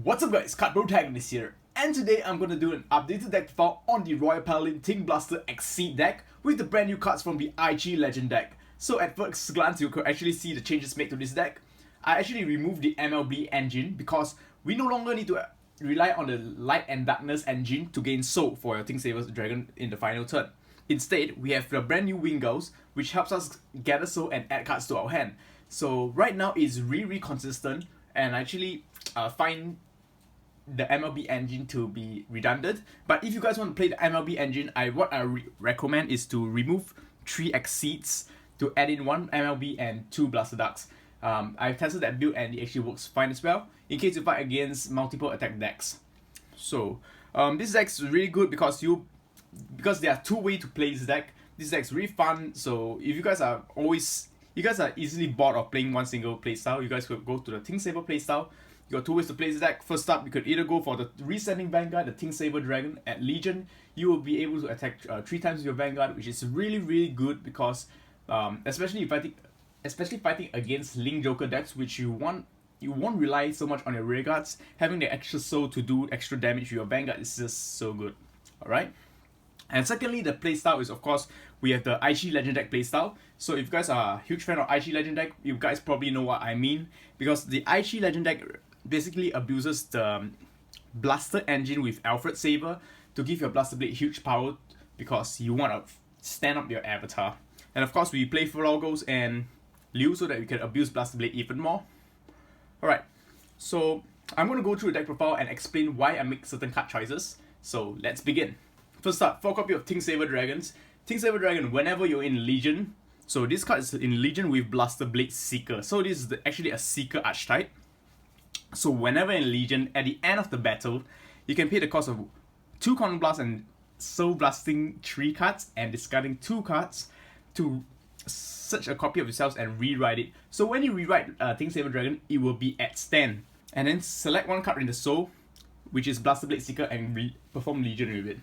What's up guys, Cardfight here, and today I'm going to do an updated deck profile on the Royal Paladin Ting Blaster Exceed deck with the brand new cards from the Aichi Legend deck. So at first glance you could actually see the changes made to this deck. I actually removed the MLB engine because we no longer need to rely on the Light and Darkness engine to gain Soul for your Ting Saver's Dragon in the final turn. Instead, we have the brand new Wingles, which helps us gather Soul and add cards to our hand. So right now it's really consistent, and I actually find the MLB engine to be redundant. But if you guys want to play the MLB engine, what I recommend is to remove 3 Exceeds to add in 1 MLB and 2 Blaster Ducks. I've tested that build and it actually works fine as well, in case you fight against multiple attack decks. So this deck is really good because there are 2 ways to play this deck. This deck is really fun. So if you guys are easily bored of playing one single playstyle, you guys could go to the Ting Saver playstyle. You got 2 ways to play this deck. First up, you could either go for the Resending Vanguard, the Ting Saver Dragon at Legion. You will be able to attack 3 times with your Vanguard, which is really good because especially fighting against Link Joker decks, which you won't rely so much on your rear guards. Having the extra soul to do extra damage with your Vanguard is just so good. Alright? And secondly, the playstyle is, of course, we have the Aichi Legend deck playstyle. So if you guys are a huge fan of Aichi Legend deck, you guys probably know what I mean. Because the Aichi Legend deck basically abuses the Blaster engine with Alfred Saber to give your Blaster Blade huge power because you want to stand up your avatar. And of course, we play Flogos and Liu so that we can abuse Blaster Blade even more. Alright, so I'm going to go through the deck profile and explain why I make certain card choices. So let's begin. First up, 4 copy of Ting Saver Dragons. Ting Saver Dragon, whenever you're in Legion, so this card is in Legion with Blaster Blade Seeker. So this is actually a Seeker archetype. So whenever in Legion, at the end of the battle, you can pay the cost of 2 Counter Blast and Soul Blasting 3 cards and discarding 2 cards to search a copy of yourselves and rewrite it. So when you rewrite Ting Saver Dragon, it will be at stand. And then select 1 card in the Soul, which is Blaster Blade Seeker, and perform Legion with it.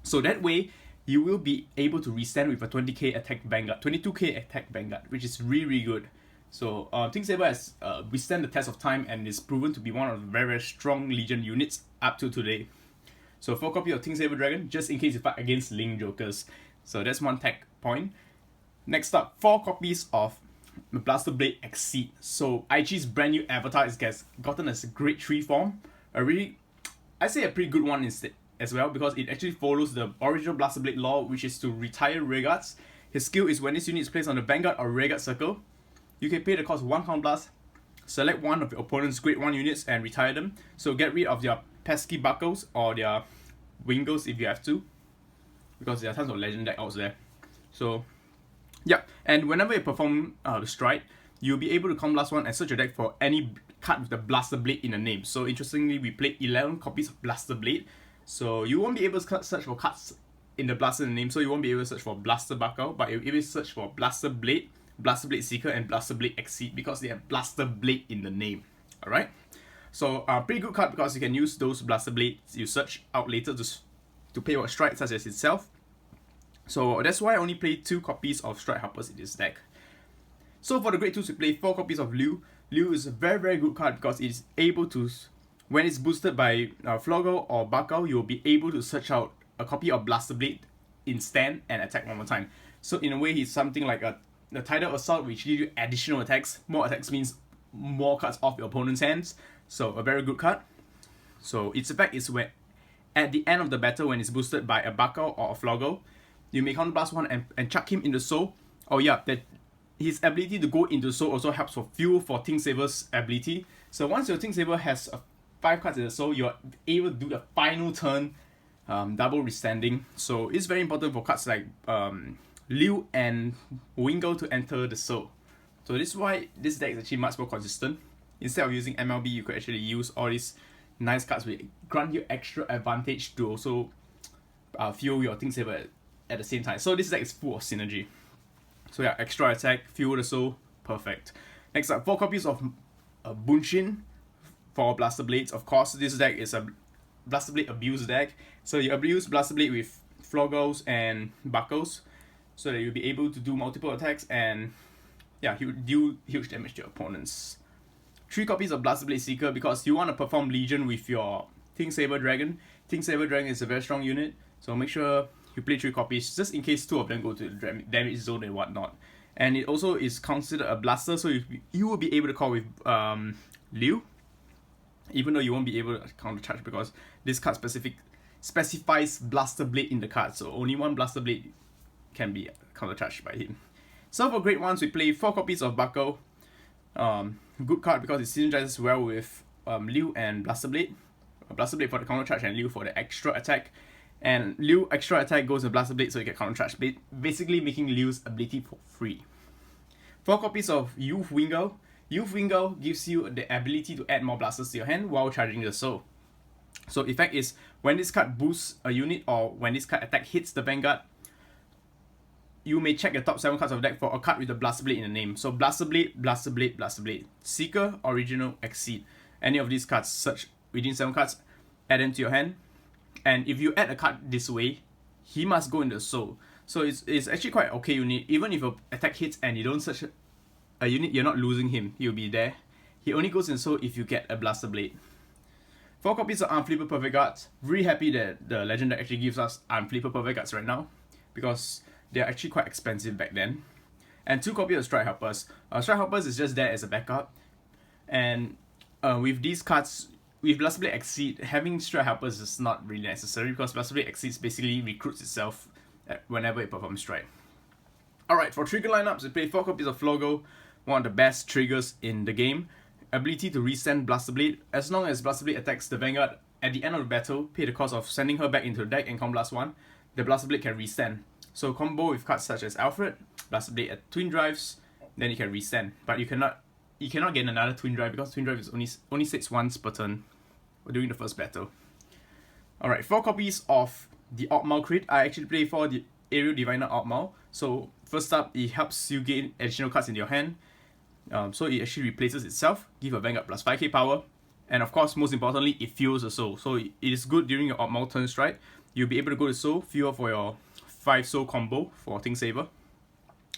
So that way, you will be able to restand with a 20k attack Vanguard, 22k attack Vanguard, which is really good. So Ting Saver has withstand the test of time and is proven to be one of the very strong Legion units up to today. So 4 copy of Ting Saver Dragon, just in case you fight against Link Jokers. So that's 1 tech point. Next up, 4 copies of Blaster Blade Exceed. So Aichi's brand new avatar has gotten a grade 3 form. I say a pretty good one instead as well, because it actually follows the original Blaster Blade law, which is to retire rearguards. His skill is when this unit is placed on the Vanguard or rearguard circle, you can pay the cost of 1 Counter Blast, select 1 of your opponent's grade 1 units and retire them. So get rid of their pesky buckles or their Wingles if you have to, because there are tons of legend deck out there. So yeah, and whenever you perform the strike, you'll be able to Counter Blast 1 and search your deck for any card with the Blaster Blade in the name. So interestingly, we played 11 copies of Blaster Blade. So you won't be able to search for cards in the Blaster in the name, so you won't be able to search for Blaster Buckle, but you'll be able to search for Blaster Blade, Blaster Blade Seeker, and Blaster Blade Exceed because they have Blaster Blade in the name. Alright? So pretty good card because you can use those Blaster Blades you search out later to pay your strike such as itself. So that's why I only play 2 copies of Strike Harpers in this deck. So for the grade 2s, we play 4 copies of Liu. Liu is a very good card because it is able to, when it's boosted by Flogo or Buckle, you'll be able to search out a copy of Blaster Blade in stand and attack 1 more time. So in a way, he's something like the Tidal Assault, which gives you additional attacks. More attacks means more cards off your opponent's hands. So a very good card. So its effect is when at the end of the battle, when it's boosted by a Buckle or a Flogo, you may Counter Blast 1 and chuck him in the Soul. Oh yeah, his ability to go into Soul also helps for fuel for Ting Saver's ability. So once your Ting Saver has 5 cards in the Soul, you're able to do the final turn double restanding. So it's very important for cards like Liu and Wingo to enter the Soul. So this is why this deck is actually much more consistent. Instead of using MLB, you could actually use all these nice cards which grant you extra advantage to also fuel your Ting Saver at the same time. So this deck is full of synergy. So yeah, extra attack, fuel the Soul, perfect. Next up, 4 copies of Bunshin for Blaster Blades. Of course, this deck is a Blaster Blade abuse deck. So you abuse Blaster Blade with Flogos and Buckles so that you'll be able to do multiple attacks and yeah, he would do huge damage to your opponents. 3 copies of Blaster Blade Seeker because you want to perform Legion with your Ting Saber Dragon. Ting Saber Dragon is a very strong unit, so make sure you play 3 copies just in case 2 of them go to the damage zone and whatnot. And it also is considered a blaster, so you will be able to call with Liu, even though you won't be able to counter charge because this card specifies Blaster Blade in the card, so only 1 Blaster Blade can be counter charged by him. So for grade 1s, we play 4 copies of Buckle. Good card because it synergizes well with Liu and Blaster Blade. Blaster Blade for the counter charge and Liu for the extra attack. And Liu extra attack goes with Blaster Blade so you get counter charge, basically making Liu's ability for free. 4 copies of Youth Wingo. Youth Wingo gives you the ability to add more blasters to your hand while charging the soul. So effect is when this card boosts a unit or when this card attack hits the Vanguard, you may check the top 7 cards of the deck for a card with the Blaster Blade in the name. So Blaster Blade, Blaster Blade, Blaster Blade, Seeker, Original, Exceed. Any of these cards, search within 7 cards, add them to your hand. And if you add a card this way, he must go in the soul. So it's actually quite okay unit. Even if your attack hits and you don't search a unit, you're not losing him. He'll be there. He only goes in soul if you get a Blaster Blade. 4 copies of Unflipper Perfect Guards. Really happy that the Legend deck actually gives us Unflipper Perfect Guards right now, because they're actually quite expensive back then. And 2 copies of Strike Helpers. Strike Helpers is just there as a backup. And with these cards, with Blaster Blade Exceed, having Strike Helpers is not really necessary because Blaster Blade Exceed basically recruits itself whenever it performs strike. Alright, for trigger lineups, we play 4 copies of Flogo, one of the best triggers in the game. Ability to resend Blaster Blade. As long as Blaster Blade attacks the Vanguard at the end of the battle, pay the cost of sending her back into the deck and Con Blast 1, the Blaster Blade can resend. So combo with cards such as Alfred, Blaster Blade at Twin Drives, then you can resend. But you cannot get another Twin Drive because Twin Drive is only sits once per turn during the first battle. Alright, 4 copies of the Oddmal crit. I actually play for the Aerial Diviner Oddmal. So first up, it helps you gain additional cards in your hand. So it actually replaces itself, give a Vanguard plus 5k power. And of course, most importantly, it fuels the soul. So it is good during your Oddmal turn strike. You'll be able to go to soul, fuel for your 5 soul combo for Ting Saber.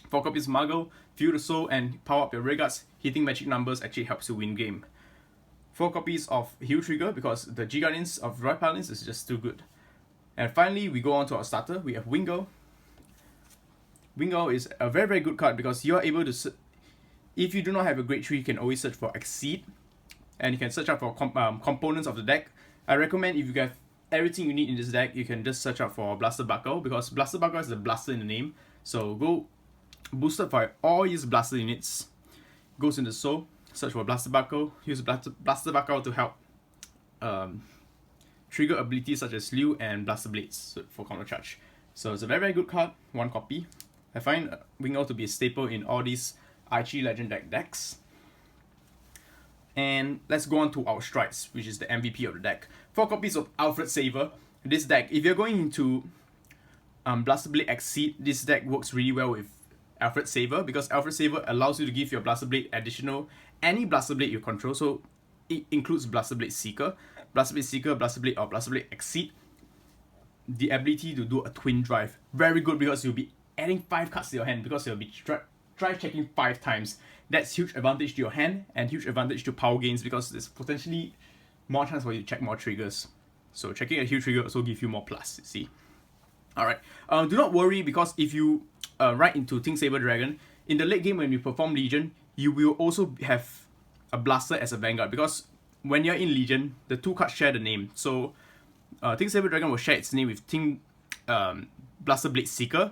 4 copies of Muggle, fuel the soul and power up your regards. Hitting magic numbers actually helps you win game. 4 copies of Heal Trigger because the G Guardians of Royal Paladins is just too good. And finally, we go on to our starter. We have Wingo. Wingo is a very, very good card because you are able to, if you do not have a grade 3, you can always search for Exceed. And you can search out for components of the deck. I recommend if you have everything you need in this deck, you can just search out for Blaster Buckle because Blaster Buckle is the blaster in the name. So go boosted for all use blaster units. Goes into soul, search for Blaster Buckle, use Blaster Buckle to help trigger abilities such as Liu and Blaster Blades for counter charge. So it's a very, very good card, 1 copy. I find Wingo to be a staple in all these Aichi Legend decks. And let's go on to our Strides, which is the MVP of the deck. 4 copies of Alfred Saver. This deck, if you're going into Blaster Blade Exceed, this deck works really well with Alfred Saver because Alfred Saver allows you to give your Blaster Blade additional any Blaster Blade you control. So it includes Blaster Blade Seeker, Blaster Blade Seeker, Blaster Blade or Blaster Blade Exceed. The ability to do a Twin Drive. Very good because you'll be adding 5 cards to your hand because you'll be drive checking 5 times. That's huge advantage to your hand and huge advantage to power gains because there's potentially more chance for you to check more triggers. So checking a huge trigger also gives you more plus, you see. Alright, do not worry because if you ride into Ting Saber Dragon, in the late game when you perform Legion, you will also have a Blaster as a Vanguard because when you're in Legion, the 2 cards share the name. So Ting Saber Dragon will share its name with Blaster Blade Seeker,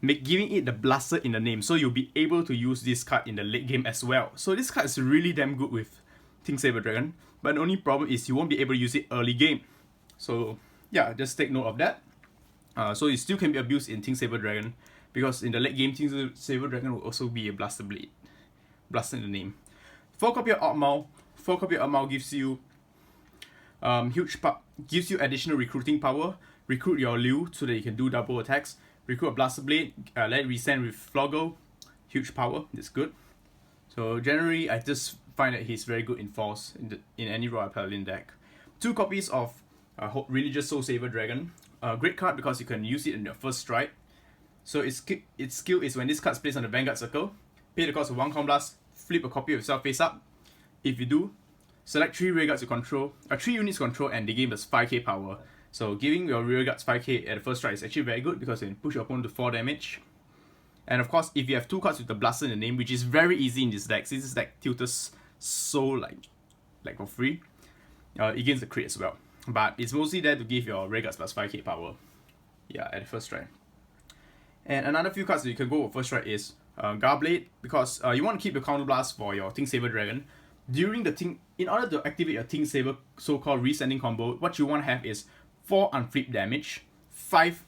giving it the Blaster in the name. So you'll be able to use this card in the late game as well. So this card is really damn good with Ting Saber Dragon, but the only problem is you won't be able to use it early game. So yeah, just take note of that. So it still can be abused in Ting Saber Dragon because in the late game, Ting Saber Dragon will also be a Blaster Blade. Blaster in the name. 4 copy of Oddmal. 4 copy of Oddmal gives you gives you additional recruiting power. Recruit your Liu so that you can do double attacks. Recruit a Blaster Blade. Let it resend with Flogo. Huge power. That's good. So generally, I just find that he's very good in Force in any Royal Paladin deck. 2 copies of Religious Soul Saver Dragon. Great card because you can use it in your first strike. So its skill is when this card is placed on the Vanguard circle, pay the cost of 1 Con Blast, flip a copy of yourself face up, if you do, select 3 rearguards you control, 3 units control, and the game does 5k power. So giving your rearguards 5k at the first strike is actually very good because it can push your opponent to 4 damage. And of course, if you have 2 cards with the Blaster in the name, which is very easy in this deck, since this deck tilts so like for free, it gains the crit as well. But it's mostly there to give your rearguards plus 5k power. Yeah, at the first strike. And another few cards that you can go with first strike is Garblade, because you want to keep the counter blast for your Ting Saber Dragon. During the Ting, in order to activate your Ting Saber so-called resending combo, what you want to have is 4 unflip damage, 5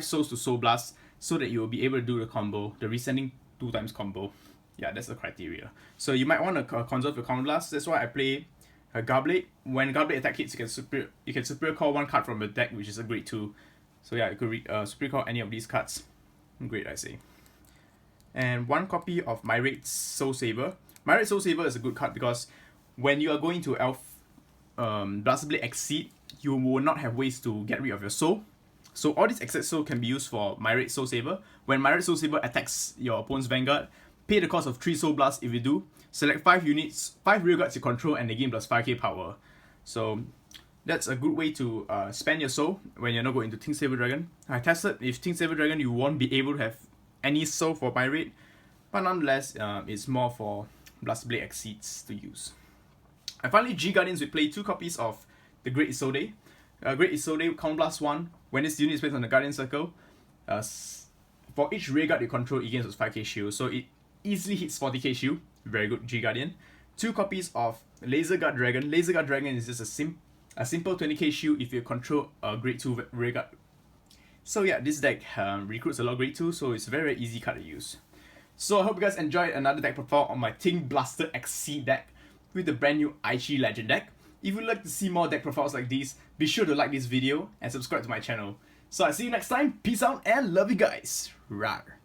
souls to soul blast, so that you will be able to do the combo, the resending 2 times combo. Yeah, that's the criteria. So you might want to conserve your counter blast. That's why I play Garblade. When Garblade attack hits, you can superior call 1 card from the deck, which is a grade 2. So yeah, you could superior call any of these cards. Great, I say. And 1 copy of Myrate's Soul Saver. Myrate's Soul Saver is a good card because when you are going to Elf Blaster Blade Exceed, you will not have ways to get rid of your soul. So all these excess soul can be used for Myrate's Soul Saver. When Myrate's Soul Saver attacks your opponent's Vanguard, pay the cost of 3 Soul Blasts if you do. Select 5 units, 5 rearguards you control, and the game does 5k power. So that's a good way to spend your soul when you're not going to Ting Saber Dragon. I tested if Ting Saber Dragon, you won't be able to have any soul for Myrate, but nonetheless, it's more for Blaster Blade Exceeds to use. And finally, G Guardians will play 2 copies of the Great Isolde. Great Isolde, Count Blast 1. When this unit is placed on the Guardian Circle, for each rearguard you control, it gains 5k shield. So it easily hits 40k shield. Very good, G Guardian. 2 copies of Laser Guard Dragon. Laser Guard Dragon is just a simple 20k shield if you control a grade 2 rearguard. So yeah, this deck recruits a lot of grade 2, so it's a very easy card to use. So I hope you guys enjoyed another deck profile on my Ting Blaster XC deck with the brand new Aichi Legend deck. If you'd like to see more deck profiles like these, be sure to like this video and subscribe to my channel. So I'll see you next time, peace out and love you guys. Rawr.